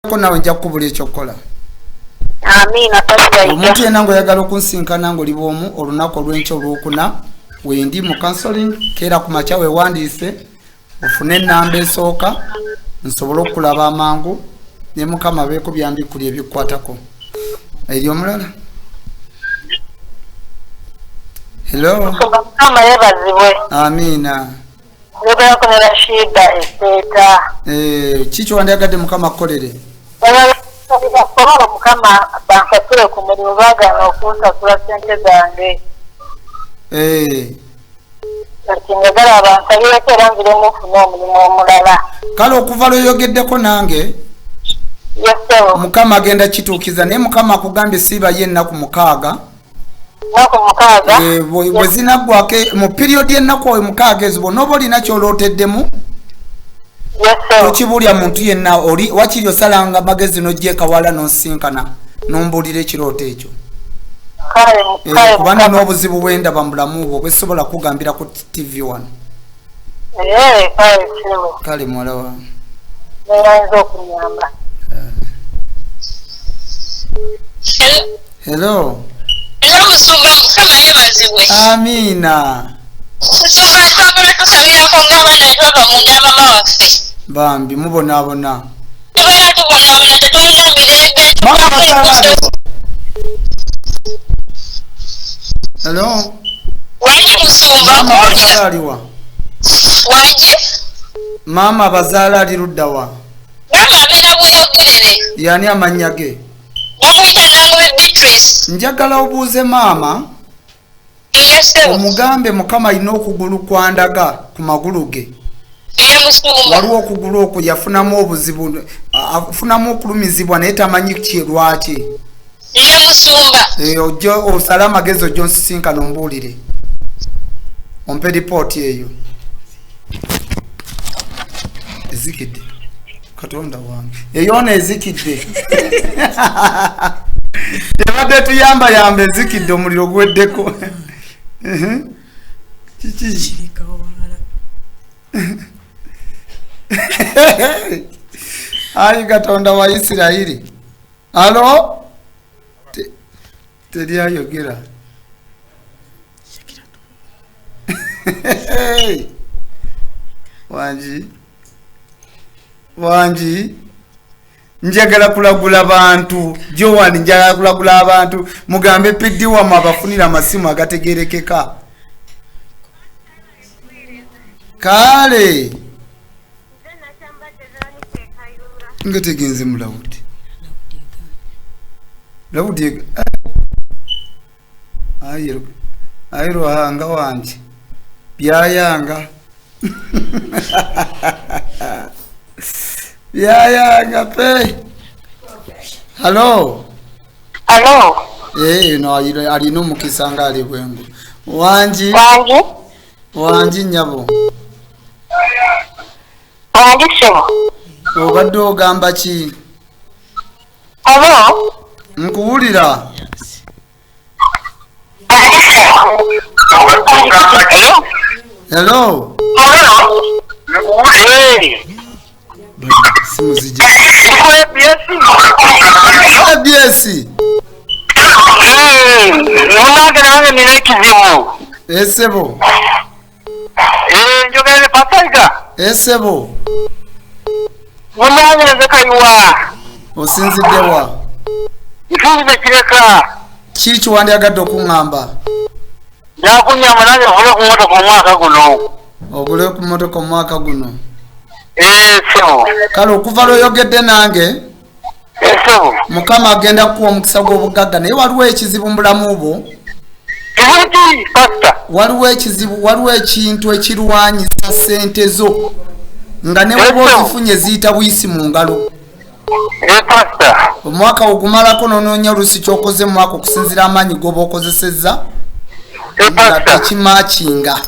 ko nawe nja kubula ekyokola. Amina pastor. Omuntu yenna ng'oyagala okunsinkana ng'oli bw'omu olunaku olw'enkya olwokuna wendi mu counseling keera ku makya weewandiise ofune ennamba esooka nsobole okulaba amangu ne Mukama beeko byambikuli ebikukwatako. Eri omulala? Hello. Mukama yebazibwe. Amina. Yebera kunera shida eseta. Kiki wandiyagadde Mukama akkolere? Kuba Mukama bansasule ku mulimu baagana okunsasula ssente zange. Kati njagala abansalireko era nziremu ofune omulimu omulala. Kale okuva lw'oyogeddeko nange Mukama agenda kituukiza naye Mukama akugambye siiba ye ennaku 6. Bwe zinaggwako mu periodi ennaku 6 ezo bonna oba olina kyolooteddemu tokibulya muntu yenna oli wakiri osalanga magezi n'oggyeka wala n'osinkana n'ombuulira ekirooto ekyo. Kubanga n'obuzibu bw'endaba mu bulamu bwo bwesobola kugambira ku TV1. Kale muwala wange hello. Musumba Mukama yebazibwe. Amina. Musumba twagala tusabirako ng'abaana twava mu nda mama waffe. Bambi mubonaabona. Tubala tubonaabona tetulina mirembe. Mama bazaala. Hello. Wanje Musumba. Mama bazaala aliwa? Wanje. Mama bazaala ali ludda wa? Mama abeera Buyogirere. Yani amannya ge? Bamuyita Nangobe Beatrice. Njagala obuuze maama. Omugambe Mukama alina okugulu kwandaga ku magulu ge. Waliwo okugulu okwo yafunamu obuzibu afunamu okulumizibwa naye tamanyi lwaki. Musumba. Ojo osala amagezi ojjo nsisinkana ombuulire. Ompe ripooti eyo. Ezikidde. Katonda wange. Eyoona ezikidde. Tebadde tuyamba yamba ezikidde omuliro gweddeko. Kiki? Ayi Katonda wa Isirayiri. Alo? Teri ayogera. Wanji njagala kulagula bantu Joan njagala kulagula abantu mugambe piddi wama abafunira amasimu agategerekeka kale ngategenze mu Lawudi ayiro hanga wanje byayanga byayanga pe. Hello. No alina omukisa nga ali bwengu wanji nyabo obadde ogamba ki? Nkuwulira. Hello. Simu zije. Esebo. Njogere pasaiga. Esebo. Munanyereze kayuwa. Osinzidde wa? Ifunze kireka. Kiki wandiyagadde okuŋŋamba? Nakunyamba nange nkole ku motoka omwaka guno. Ogule ku motoka omwaka guno? So. Kale okuva lw'oyogedde nange Mukama agenda kuwa omukisa gw'obugagga naye waliwo ekizibu mu bulamu bwo. Waliwo ekizibu, waliwo ekintu ekirwanyisa ssente zo nga ne bw'oba ozifunye ziyita buyisi mu ngalo. Omwaka ogumalako n'onoonya olusi ky'okoze mu mwaka okusinziira amaanyi g'oba okozesezza nga tekimakinga.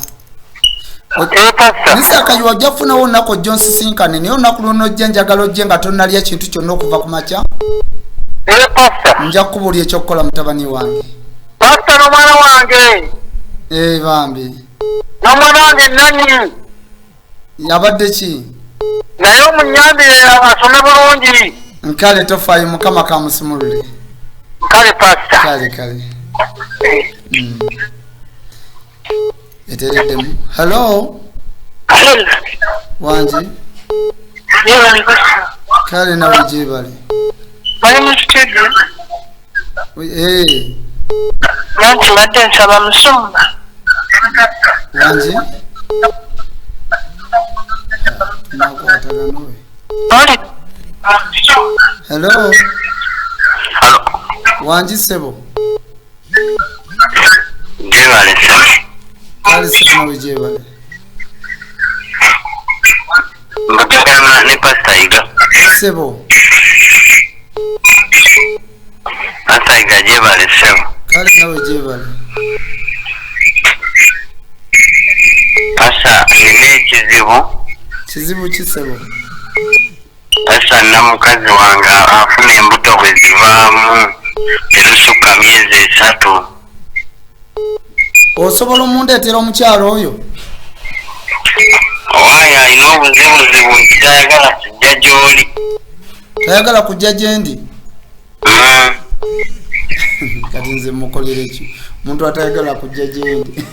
Nisaka yuwajja kufunawo olunaku ojja onsisinkane naye olunaku luno ojja njagala ojje nga tonnalya kintu kyonna okuva ku makya. Nja kukubuulya ekyokukola mutabani wange. Pastor n'omwana wange. Bambi. N'omwana wange Nanyi. Yabadde ki? Naye omunyambire asome bulungi. nkale tofaayo mukama kamusumulule kale pastor kale etereddemu hello wangi kale nawe gyebale bali mu studio nanti badde nsaba musumba wangi nakwataganowe oli hello wangi sebo gyebale kale sebo nawe gyebale mbagana ne pastor Iga sebo pastor Iga gyebale sebo kale nawe gyebale pastor nina kizibu kisebo pastor namukazi wange afuna embuto bwe zivaamu terusukka myezi 3 osobola omundeetera omukyalo oyo owaye alina obuzibuzibu nti tayagala kujja gy'oli tayagala kujja gyendi kati nze mukolere ki omuntu atayagala kujja gyendi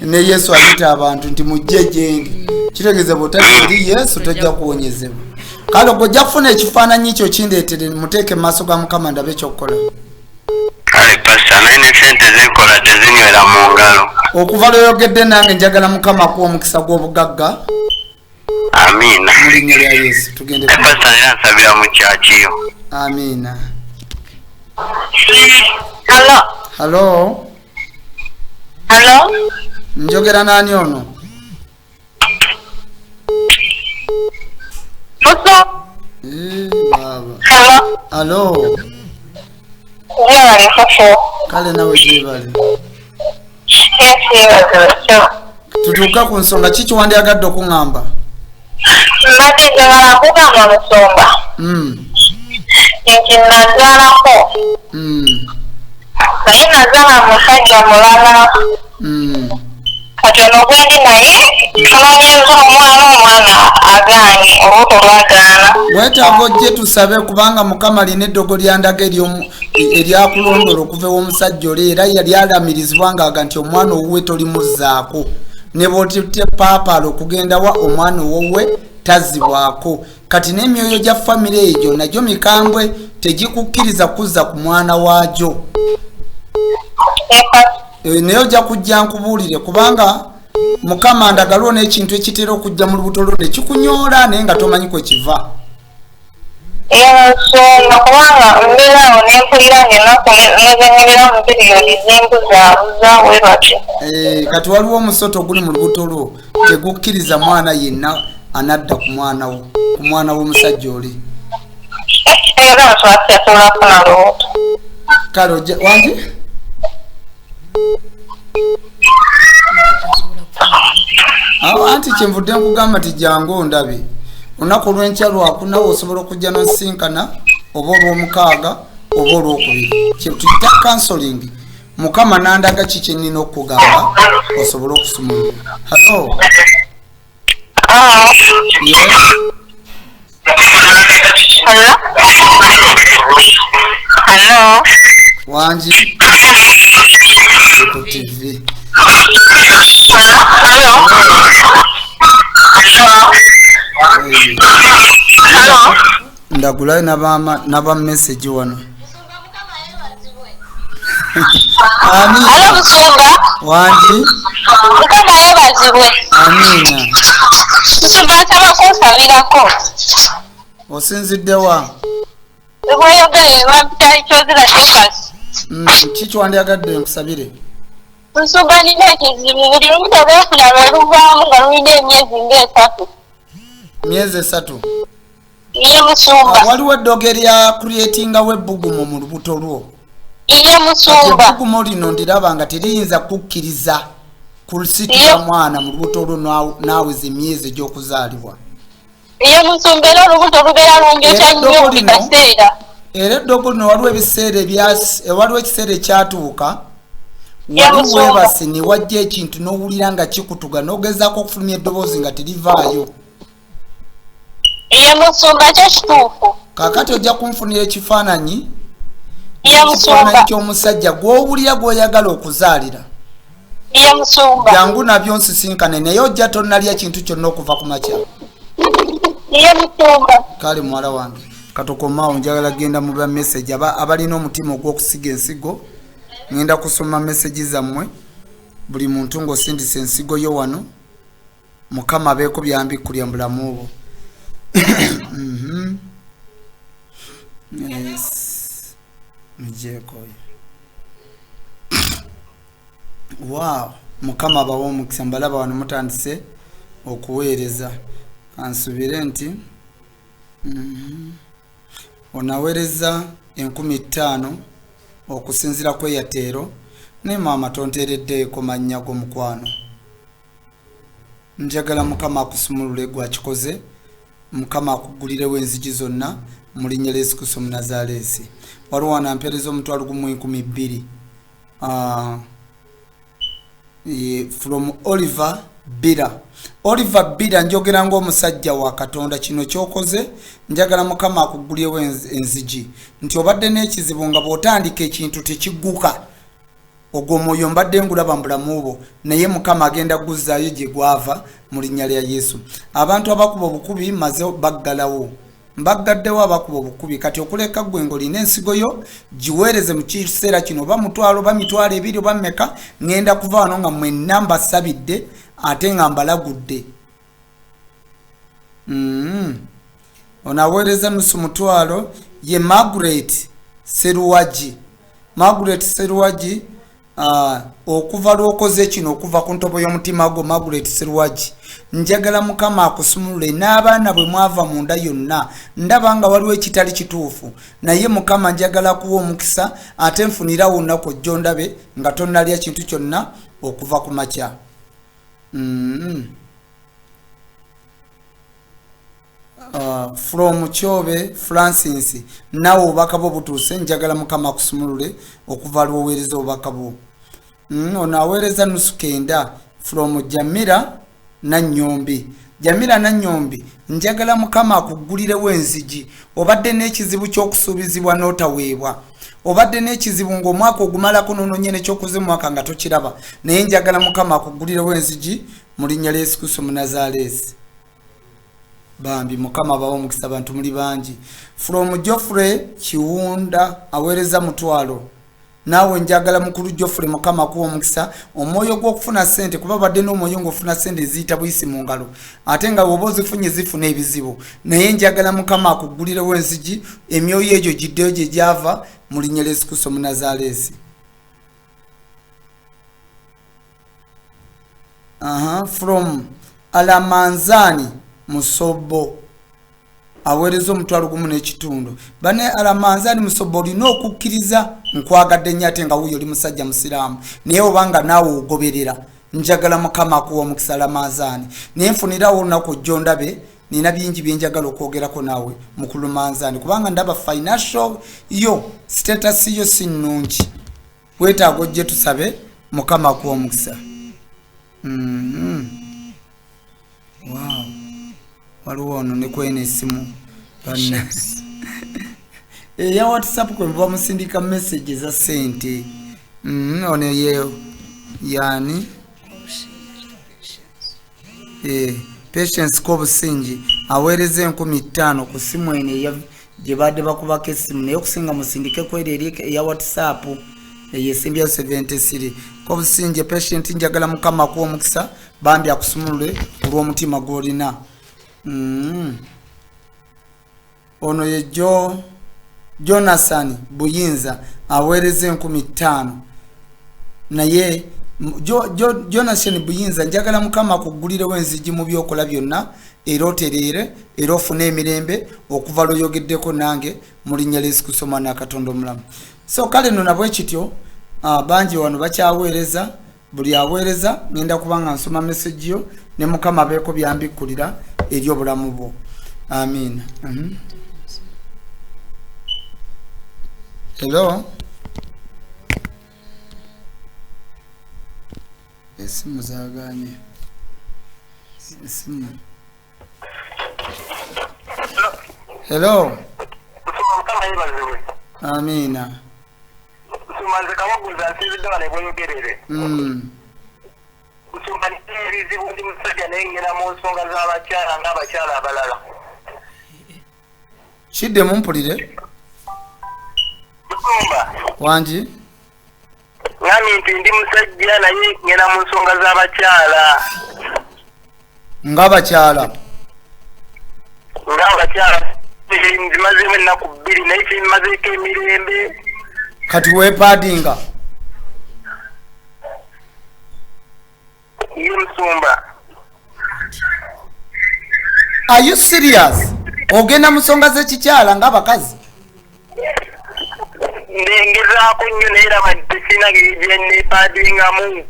ne yesu ayita abantu nti mujje gyendi kitegeeza bwotali yesu tojja kuwonyezebwa kale gojja kufuna ekifaananyi ekyo kindeetere muteeke mu maaso ga mukama ndabe ekyokukola kale pastor naye ne sente zenkola tezinywera mu ngalo okuva lweyogedde nange njagala mukama kuwa omukisa gw'obugagga amiina mu linnya lya yesu tugende pastor naye ansabira mu kyakiyo amiina Hello. halo njogera nani ono baba halo kale nawe gyebale tutuuka ku nsonga ki kiwandiyagadde okuŋŋamba mbadde njagala kugamba musumba nti nazaalako naye nazaala musajja mulala kati ono gwendi naye tunoonyeza omwana agaanye olubuto lwagaana wetaaga ojje tusabe kubanga mukama alina eddogo lyandaga eryakulondola okuva ew'omusajja oli era yali alamirizibwa ng'aga nti omwana owuwe tolimuzzaako ne bwotite paapaala okugenda wa omwana owuwe tazzibwako kati n'emyoyo gya famire egyo nagyo mikambwe tegikukkiriza kuzza ku mwana waagyo naye ojja kujja nkubuulire kubanga mukama ndagaliwo n'ekintu ekitera okujja mu lubuto lwo ne kikunyoola naye nga tomanyi kwe kiva ensonga kubanga mbeerawo nempulira ngenaku nezenyerera mu piriyodi zembuzaabuza we batyo kati waliwo omusoto oguli mu lubuto lwo tegukkiriza mwana yenna anadda ku mwana w'omusajja oli era nswasi asobola kufuna lubuto kale wangi anti kyenvudde nkugamba ti jangu ondabe olunaku olw'enkya lwakunawo osobola okujja nosinkana oba olw'omukaaga oba olw'okubiri kyetuyita counseling mukama nandaga ki kyenina okugamba osobola okusumulula halo Hello. Wanji. TV. Hello. Ndagula naba message wano. Hello Musumba. Wanji. Mukama yebazibwe. Amina. Musumba nsaba kunsabirako. Osinzidde wa? Ebweyogere bampita ekyozira kyekasi. Kiki wandyagadde nkusabire? Musumba nina ekizibu buli lumu tebeefuna lweluvaamu nga lulina emyezi ng'esatu. Myezi 3. Iye Musumba. Waliwo eddogo erya creatingawo ebbugumu mu lubuto lwo. Iye Musumba. Ebbugumu lino ndiraba nga teriyinza kukkiriza kulusitira mwana mu lubuto lwo naaweza emyezi egy'okuzaalibwa. Iye Musumba era olubuto lubeera lunjokya nnyo buli kaseera. Era eddogo lino waliwo ekiseera ekyatuuka wali weebase ne wajja ekintu n'owulira nga kikutuga n'ogezaako okufulumya eddoboozi nga terivaayo. Iye Musumba kyo kituufu. kakati ojja kunfunira ekifaananyi Ye Musumba. ky'omusajja gw'owulira gw'oyagala okuzaalira. Ye Musumba. Jangu nabyo nsisinkane naye ojja tonnalya kintu kyonna okuva ku makya. Ye Musumba. Kale muwala wange katokomaawo njagala genda mu ba message abalina omutima ogw'okusiga ensigo. Ngenda kusoma message zammwe buli muntu ng'osindisa ensigo yo wano. Mukama abeeko byambikulya mu bulamu bwo. Yes. Mjekoyo. Wow. Mukama abawa omukisa mbalaba wano mutandise okuweereza. Kansubire nti onaweereza 15,000 okusinzira ku Airtel ne maama tonteereddeeko mannya g'omukwano. Njagala Mukama akusumulule gwakikoze. Mukama akugulirewo enzigi zonna mu linnya lya Yesu Kristo Munazaalesi. Waliwo wano ampeereza omutwalo gumu 12,000 from Oliver Bira. Oliver Bira njogera ng'omusajja wa Katonda kino kyokoze njagala Mukama akugulirewo enzigi nti obadde n'ekizibu nga bw'otandika ekintu tekigguka. Ogwo mwoyo mbadde ngulaba mu bulamu bwo naye Mukama agenda guzzaayo gye gwava mu linnya lya Yesu. Abantu abakuba obukubi maze baggalawo. Mbaggaddewo abakuba obukubi kati okuleka gwe ng'olina ensigo yo giweereze mu kiseera kino oba mutwalo oba mitwalo 2 oba mmeka ngenda kuva wano nga mwenna mbasabidde ate nga mbalagudde. Onaweereza nusu mutwalo ye Margaret Seruwaji. Margaret Seruwaji okuva lw'okoze kino okuva ku ntobo y'omutima gwo Margaret Seruwaji. Njagala Mukama akusumulule n'abaana bwe mwava mu nda yonna ndaba nga waliwo ekitali kituufu naye Mukama njagala kuwa omukisa ate nfunira wonna ko jjo ndabe nga tonnalya kintu kyonna okuva ku makya. From Chobe Francis nawe obubaka bwo butuuse njagala Mukama akusumulule okuva lw'oweereza obubaka bwo. Onaweereza nusu 9 from Jamira Nanyombi. Jamira Nanyombi njagala Mukama akugulirewo enzigi. Obadde n'ekizibu ky'okusuubizibwa n'otaweebwa. Obadde n'ekizibu ng'omwaka ogumalako n'ononye n'ekyokoze mu mwaka nga tokiraba naye njagala Mukama akugulirewo enzigi mu linnya lya Yesu Kristo Munazaalesi. Bambi Mukama abawa omukisa abantu muli bangi. From Geoffrey Kiwunda aweereza mutwalo. Naawe njagala mukulu Geoffrey Mukama akuwa omukisa omwoyo gw'okufuna ssente kuba badde n'omwoyo ng'ofuna ssente ziyita buyisi mu ngalo ate nga bw'oba ozifunye zifuna ebizibu naye njagala Mukama akugulirewo enzigi emyoyo egyo giddeyo gye gyava mu linnya lya Yesu Kristo Munazaalesi. From Alamanzani Musobo aweereza omutwalo gumu n'ekitundu. Bane Alamanzani Musobo olina okukkiriza nkwagadde nnyo ate nga wuyo oli musajja musiraamu naye obanga naawe ogoberera njagala Mukama akuwa omukisa Alamanzani naye nfunirawo olunaku ojjo ndabe nina bingi byenjagala okwogerako naawe mukulu Manzani kubanga ndaba financial yo status yo si nnungi. Weetaaga ojje tusabe Mukama akuwa omukisa. Wow. Waliwo ono ne kwena essimu banne eya WhatsApp kwe muba musindika message za ssente. Ono yeyo yani Patience Kobusingi aweereza 15,000 ku simu eno gye badde bakubako essimu naye okusinga musindike kwera eri eya WhatsApp eyesimbya 73. Kobusingi Patient njagala Mukama akuwa omukisa bambi akusumulule olw'omutima gw'olina. Ono ye Jonathan Buyinza aweereza 15,000 naye Jonathan Buyinza njagala Mukama akugulirewo enzigi mu byokola byonna era otereere era ofune emirembe okuva lw'oyogeddeko nange mu linnya lya Yesu Kristo Mwana wa Katonda omulamu. So kale nno nabwe kityo bangi wano bakyaweereza buli aweereza ngenda kubanga nsoma message yo ne Mukama abeeko byambikkulira eri obulamu bwo. Amin. Hello. Esimu zaaganye. Esimu. Hello. yebaziwe. Amina. Sumanze kawaguza nsizidde wano ebweyogerere. Kusumba n'ebizibu ndi musajja nengera mu nsonga z'abakyala ng'abakyala abalala. Kidde mumpulire? Kusumba. Wangi? Ngami nti ndi musajja naye ngera mu nsonga z'abakyala. Ng'abakyala? Ng'abakyala. Nzimazemu ennaku 2 naye kimmazeeko emirembe. Kati weepaadinga? Ye Musumba. Are you serious? Ogenda mu nsonga z'ekikyala ng'abakazi? Ndengezaako nnyo naye raba tekina gye neepaadingamu.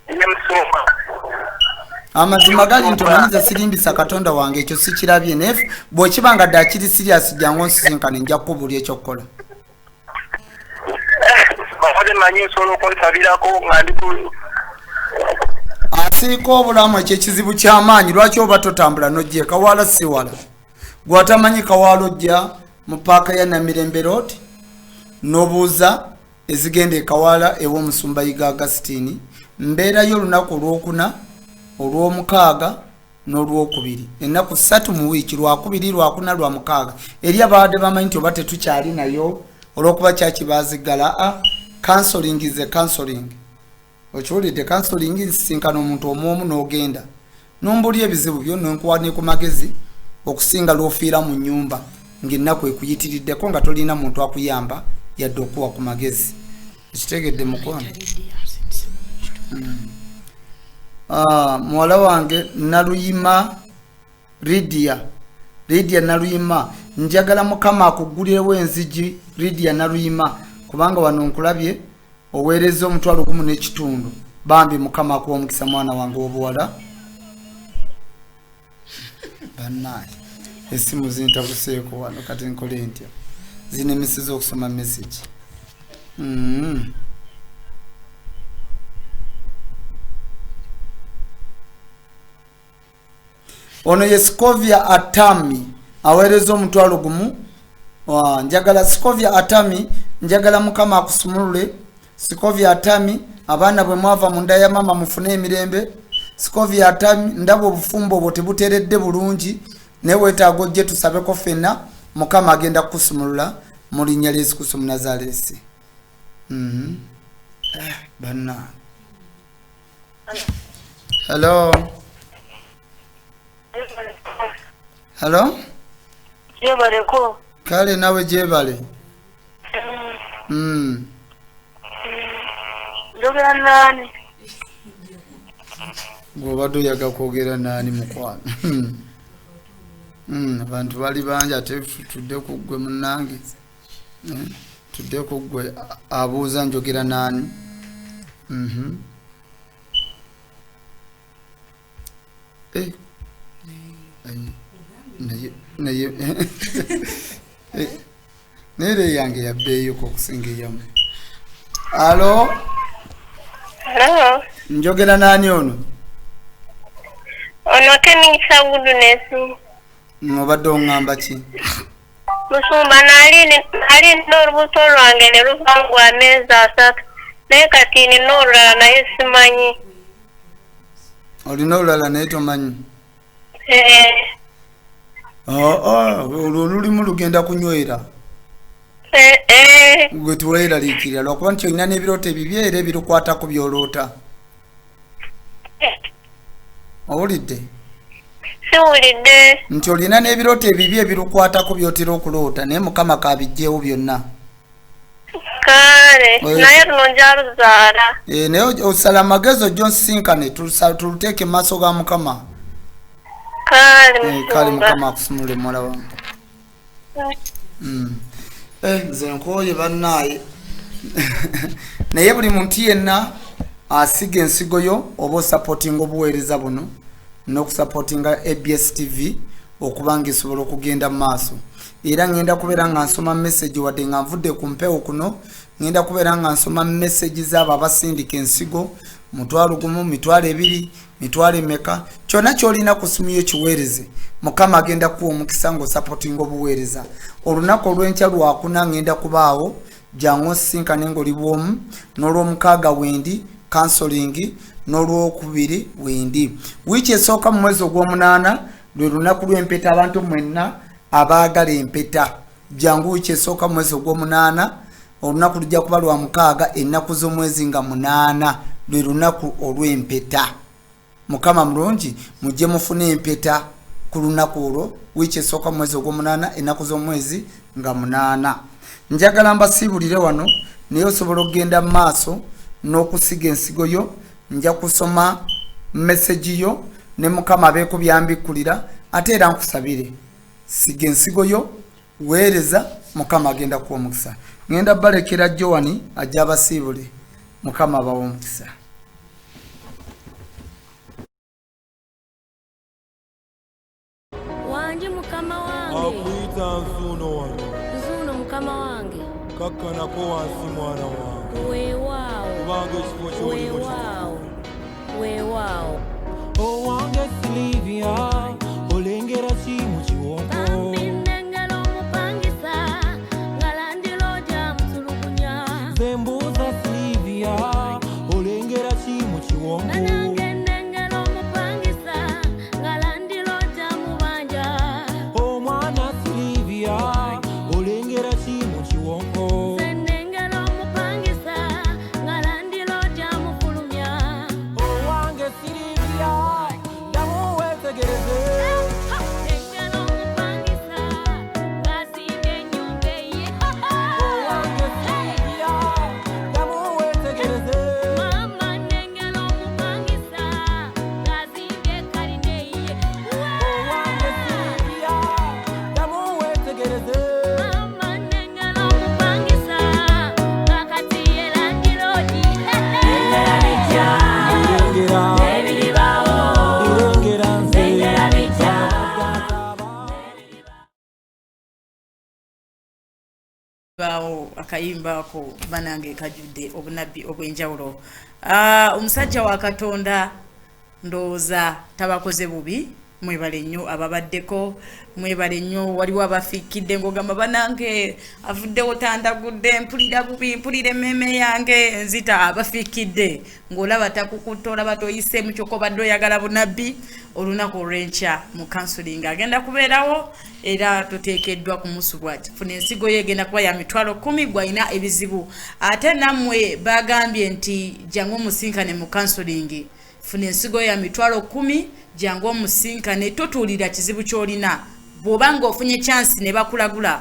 Ye Musumba. Amazima gali nti omanyiza sirimbisa Katonda wange ekyo sikirabye naye bw'ekibanga dda akiri serious jangu onsisinkane nja kukubulya ekyokukola. Bakade manyi nsobola okunsabirako nga ndi ku asiika obulamu ekyo ekizibu ky'amaanyi lwaki oba totambula n'ojja Kawaala si wala. Gw'atamanyi Kawaala ojja mu paaka ya Namirembe Road n'obuuza ezigenda e Kawaala ew'Omusumba Yiga Augustine. Mbeerayo olunaku olwokuna olw'omukaaga n'olwokubiri ennaku 3 mu wiiki lwakubiri lwakuna lwamukaaga eri abadde bamanyi nti oba tetukyali nayo olw'okuba kyakibazigala counseling is a counseling. Okiwulidde counseling nsisinkana omuntu omwomu n'ogenda n'ombulya ebizibu byo n'enkuwane ku magezi okusinga lw'ofiira mu nnyumba ng'ennaku ekuyitiriddeko nga tolina muntu akuyamba yadde okuwa ku magezi. Ekitegedde mukwano? Muwala wange Naluyima Lydia Naluyima njagala Mukama akugulirewo enzigi Lydia Naluyima kubanga wano nkulabye oweereza omutwalo 1.5 bambi Mukama akuwa omukisa mwana wange obuwala. Bannaye esimu zintabuseeko wano kati nkole ntya zinemesiza okusoma message. Ono ye Scovia Atami aweereza omutwalo 1. Njagala Scovia Atami njagala Mukama akusumulule. Scovia Atami abaana bwe mwava mu nda ya mama mufune emirembe. Scovia Atami ndabo obufumbo bwo tebuteredde bulungi ne weetaaga ojje tusabeko ffenna Mukama agenda kukusumulula mu linnya lya Yesu Kristo Munazaalesi. Banna. Hello. Hello? Jebale ko. Kale nawe jebale. Njogera nani? Gwobadde oyaga kwogera nani mukwano? Abantu bali bangi ate tudde ku ggwe munnange. Tudde ku ggwe abuuza njogera nani? Nere yange yabbeeyo okusinga eyamu. Alo? Hello? Njogera nani ono? Ono Kenisa Goodness. Obadde oŋŋamba ki? Musumba nali n'olubuto lwange ne luvangwa amezi 3 naye kati nina olulala naye simanyi. Olina olulala naye tomanyi? Olwo lulimu lugenda kunywera. Gwe tuweeraliikirira lwakuba nti olina n'ebirooto ebibye era ebirukwatako by'oloota. Owulidde? Siwulidde. Nti olina n'ebirooto ebibye ebirukwatako by'otera okuloota naye Mukama kaabijjeewo byonna. Kale naye luno njaluzaala. Naye osala amagezi ojja onsisinkane tuluteeke mu maaso ga Mukama. Kale Mukama akusumule muwala wange. Nze nkooye bannaaye naye buli muntu yenna asiga ensigo yo oba osupportinga obuweereza buno n'okusupportinga ABS TV okuba nga esobola okugenda mu maaso. Era ngenda kubeera nga nsoma message wadde nga nvudde ku mpewo kuno ngenda kubeera nga nsoma message z'abo abasindika ensigo 1,000, 2,000, 2,000 meka kyonna ky'olina ku simu yo kiweereze mukama agenda kuwa omukisa ng'osupportinga obuweereza. Olunaku olw'enkya lwakuna ngenda kubaawo jangu osinkane ng'oli bwomu, n'olw'omukaaga wendi counseling, n'olwokubiri wendi. Wiiki esooka mu mwezi ogw'omunaana lwe lunaku lw'empeta. Abantu mwenna abaagala empeta jangu wiiki esooka mu mwezi ogw'omunaana, olunaku lujja kuba lwa mukaaga, ennaku z'omwezi nga 8 lwe lunaku olw'empeta. Mukama mulungi, mujje mufune empeta ku lunaku olwo wiiki esooka mu mwezi ogw'omunaana, ennaku z'omwezi nga 8. Njagala mbasiibulire wano naye osobola okugenda mu maaso n'okusiga ensigo yo. Nja kusoma message yo ne mukama abeeko byambikkulira, ate era nkusabire siga ensigo yo, weereza, mukama agenda kuwa omukisa. Ngenda balekera Joani ajja abasiibule, mukama abawa omukisa. Wanji mukama wange akuita nzuno wano nzuno mukama wange kakkanako wansi mwana wange weewaawo kubanga ekifo ky'olimu weewaawo owange Silivia olengera ki mu kiwonko ndengera omupangisa ngalandiro gya mutulugunya zembuuza Silivia olengera ki mu kiwonko nange ndengera omupangisa ngalandiro gya mubanja omwana Silivia olengera ki mu kiwonko ndengera omupangisa ngalandiro gya mufulumya owange Silivia damu weetegereze ndengera omupangisa ng'asimbye ennyumba eye owange Silivia damu weetegereze mama ndengera omupangisa ng'asimbye kalina eye owange Silivia damu weetegereze mama ndengera omupangisa ng'akati yerangirogi Irengera irengera nze bawo akayimba ako banange kajudde obunabbi obw'enjawulo. Omusajja wa Katonda ndowooza tabakoze bubi. Mwebale nnyo ababaddeko, mwebale nnyo. Waliwo abafiikidde ng'ogamba banange avuddewo tandagudde, mpulira bubi, mpulira emmeeme yange nzita. Abafiikidde ng'olaba takukutta, olaba toyiseemu kyokka obadde oyagala bunabbi, olunaku olw'enkya mu counseling agenda kubeerawo era toteekeddwa kumusubwa. Funa ensigo ye egenda kuba ya mitwalo 10 gw'alina ebizibu. Ate nammwe bagambye nti jangu omusinkane mu counseling. Funa ensigo ya mitwalo 10 jangu omusinkane, totuulira kizibu ky'olina. Bw'oba ng'ofunye chance ne bakulagula,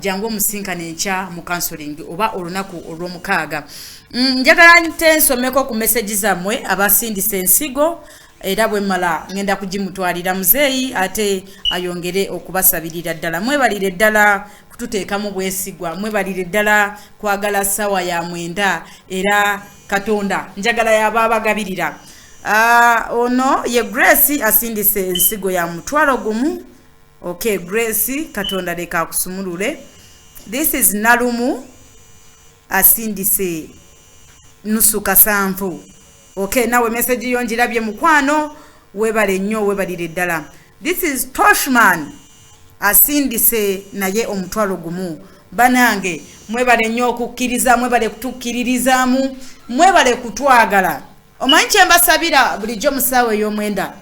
jangu omusinkane enkya mu counseling oba olunaku olw'omukaaga. Njagala nte nsomeko ku message zammwe abasindisa ensigo, era bwe mala ngenda kugimutwalira muzeeyi ate ayongere okubasabirira ddala. Mwebalire ddala kututeekamu bwesigwa, mwebalire ddala kwagala ssaawa ya 9 era Katonda njagala yaba abagabirira. Ono ye Grace asindise ensigo ya mutwalo gumu. Okay, Grace, Katonda leka akusumulule. This is Nalumu asindise nusu kasanvu. Okay, nawe message yo njirabye mukwano, webale nnyo, webalire ddala. This is Toshman asindise naye omutwalo gumu. Banange mwebale nnyo okukkiriza, mwebale kutukkiririzaamu, mwebale kutwagala. Omanyi kye mbasabira bulijjo musaawe ey'omwenda,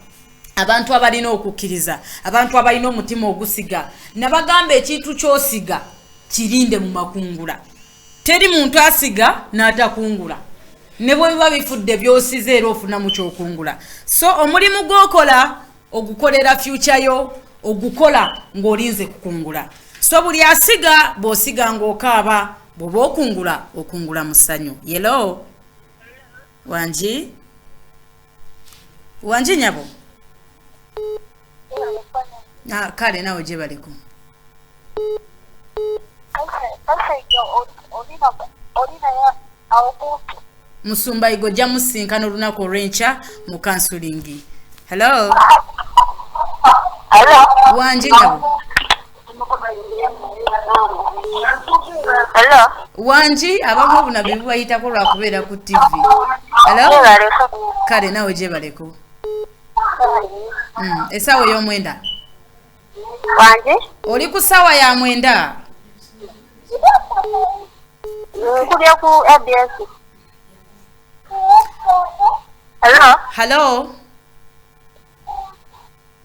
abantu abalina okukkiriza, abantu abalina omutima ogusiga, nabagamba ekintu ky'osiga kirinde mu makungula. Teri muntu asiga n'atakungula. Ne bwe biba bifudde by'osize era ofunamu ky'okungula. So omulimu gw'okola ogukolera future yo, ogukola ng'olinze kukungula. So buli asiga bw'osiga ng'okaaba, bw'oba okungula, okungula mu ssanyu. Hello? Wanji? Wanji nyabo? Kale nawe gye baliko. Musumba igo jja musinkana olunaku olw'enkya mu counseling. Hello? Hello? Wanji nyabo? Hello? Wanji abamu obunabi bubayitako lwa kubeera ku TV. Hello? Kale nawe gye baleko. Essaawa ey'omwenda. Wanje? Oli ku ssaawa ya 9. Nkubye ku ABS. Hello?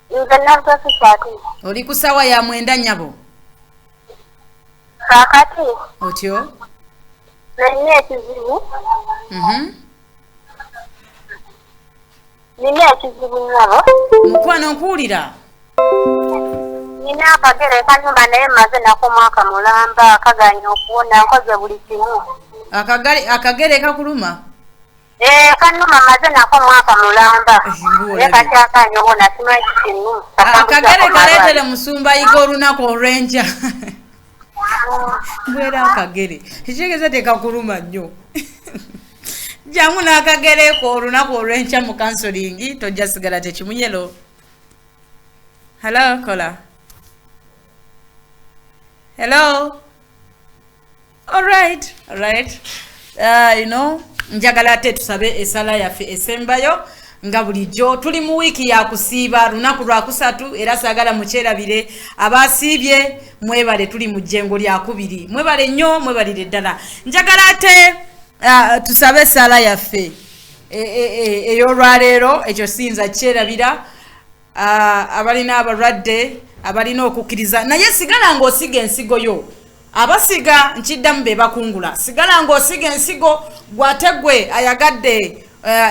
Nze nabyo sisati. Oli ku ssaawa ya 9 nnyabo? Kakati. Otyo? Nina ekizibu. Nina ekizibu nabo. Mukwano nkuwulira? Nina akagere kanyumba naye maze nako mwaka mulamba kaganya okuwona nkoze buli kimu. Akagere kakuluma? Kanuma maze nako mwaka mulamba. Ngula. Kati akanya obona simanyi kinu. Akagere kaleetere musumba yiga olunaku olw'enkya. Gwera akagere. Ekitegeeza tekakuluma nnyo. Jangu n'akagere ko olunaku olw'enkya mu counseling tojja sigala tekimunyelo. Hello, Kola. Hello. All right. Njagala ate tusabe esala yaffe esembayo nga bulijjo tuli mu wiiki ya kusiiba lunaku lwa kusatu era saagala mukyerabire abasiibye mwebale tuli mu jjengo lya 2 mwebale nnyo mwebalire ddala njagala ate tusabe esala yaffe ey'olwaleero ekyo siyinza kyerabira abalina abalwadde abalina okukkiriza naye sigala ng'osiga ensigo yo abasiga nkiddamu be bakungula sigala ng'osiga ensigo gwategwe ayagadde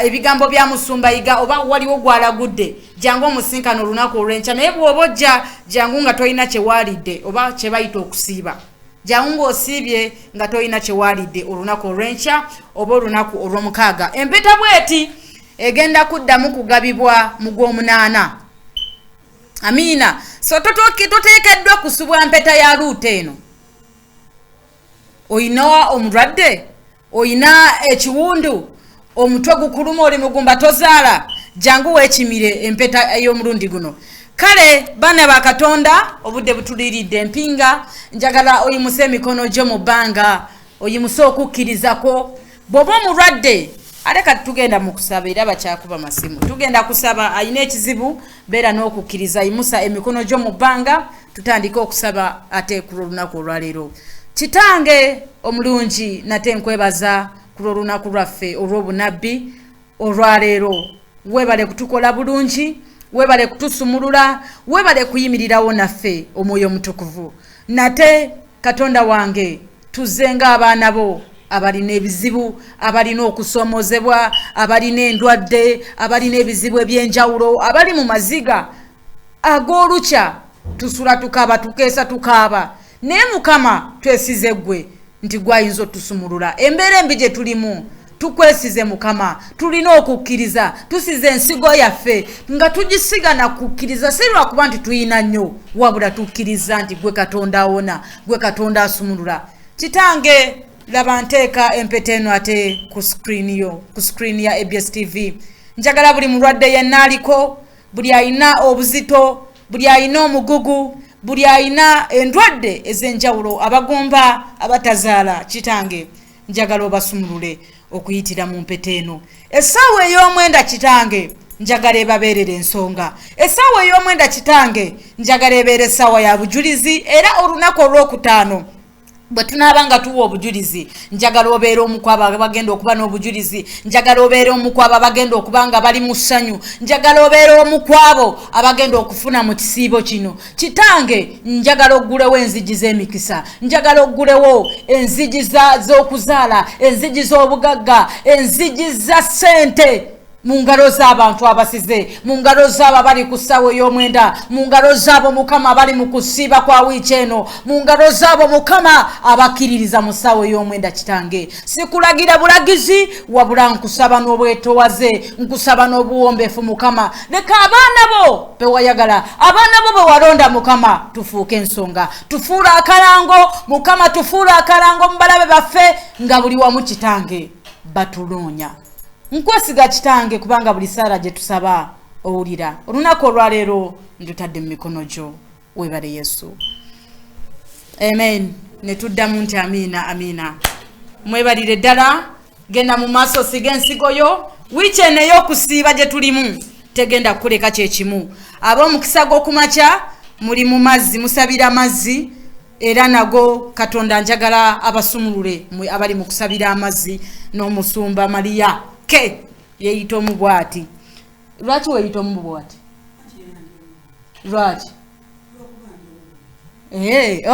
ebigambo bya musumba yiga oba waliwo gwalagudde jangu omusinkano olunaku olw'enkya naye bw'oba ojja jangu nga tolina kyewaalidde oba kye bayita okusiiba jangu ng'osiibye nga tolina kyewaalidde olunaku olw'enkya oba olunaku olw'omukaaga empeta bweti egenda kuddamu kugabibwa mu gw'omunaana amiina so toteekeddwa kusubwa mpeta ya luuta eno oyina omulwadde oyina ekiwundu omutwe gukuluma oli mugumba tozaala jangu weekimire empeta ey'omulundi guno kale baana ba Katonda obudde butuliridde empinga njagala oyimuse emikono gyo mu bbanga oyimuse okukkirizako bw'oba omulwadde aleka tugenda mu kusaba era bakyakuba masimu tugenda kusaba ayina ekizibu beera n'okukkiriza yimusa emikono gyo mu bbanga tutandike okusaba ate ku lunaku olwaleero kitange omulungi nate nkwebaza ku lunaku lwaffe olw'obunabbi olwaleero weebale kutukola bulungi weebale kutusumulula weebale kuyimirirawo naffe omwoyo omutukuvu nate Katonda wange tuzzenga abaana bo abalina ebizibu abalina okusoomozebwa abalina endwadde abalina ebizibu eby'enjawulo abali mu maziga ag'olukya tusula tukaaba tukeesa tukaaba naye Mukama twesize ggwe nti gwayinza otusumulula embeera embi gye tulimu tukwesize Mukama tulina okukkiriza tusize ensigo yaffe nga tugisiga na kukkiriza si lwakuba nti tuyina nnyo wabula tukkiriza nti gwe Katonda awona gwe Katonda asumulula kitange laba nteeka empeta eno ate ku screen ya ABS TV njagala buli mulwadde yenna aliko buli ayina obuzito buli ayina omugugu buli ayina endwadde ez'enjawulo abagumba abatazaala kitange njagala obasumulule okuyitira mu mpeta eno essaawa ey'omwenda kitange njagala ebabeerera ensonga essaawa ey'omwenda kitange njagala ebeera essaawa ya bujulizi era olunaku olw'okutaano bwe tunaaba nga tuwa obujulizi njagala obeera omu ku abo abagenda okuba n'obujulizi njagala obeera omu ku abo abagenda okuba nga bali mu ssanyu njagala obeera omu ku abo abagenda okufuna mu kisiibo kino kitange njagala oggulewo enzigi z'emikisa njagala oggulewo enzigi z'okuzaala enzigi z'obugagga enzigi za ssente mu ngalo z'abantu abasize mu ngalo z'abo abali ku ssaawa ey'omwenda mu ngalo z'abo Mukama abali mu kusiiba kwa wiiki eno mu ngalo z'abo Mukama abakkiririza mu ssaawa ey'omwenda kitange sikulagira bulagizi wabula nkusaba n'obwetowaze nkusaba n'obuwombeefu Mukama leka abaana bo bewayagala abaana bo be walonda Mukama tufuuke ensonga tufuula akalango Mukama tufuula akalango mu balabe baffe nga buli wamu kitange batuloonya nkwesiga kitange kubanga buli saala gye tusaba owulira olunaku olwaleero ndutadde mu mikono gyo weebale Yesu amen ne tuddamu nti amiina amiina mwebalire ddala genda mu maaso osiga ensigo yo wiiki eno ey'okusiiba gye tulimu tegenda kukuleka kyekimu ab'omukisa gw'okumakya muli mu mazzi musabira mazzi era nago Katonda njagala abasumulule abali mu kusabira amazzi n'omusumba Maria ke yeyita omubwati lwaki weyita omubwati lwaki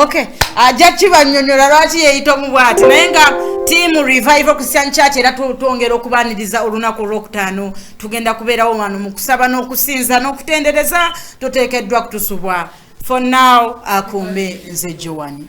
okay ajja kibanyonyola lwaki yeyita omubwati naye nga tiimu revival Christian Church era twongera okubaniriza olunaku olwokutaano tugenda kubeerawo wano mu kusaba n'okusinza n'okutendereza toteekeddwa kutusubwa for now akumbe nze Joan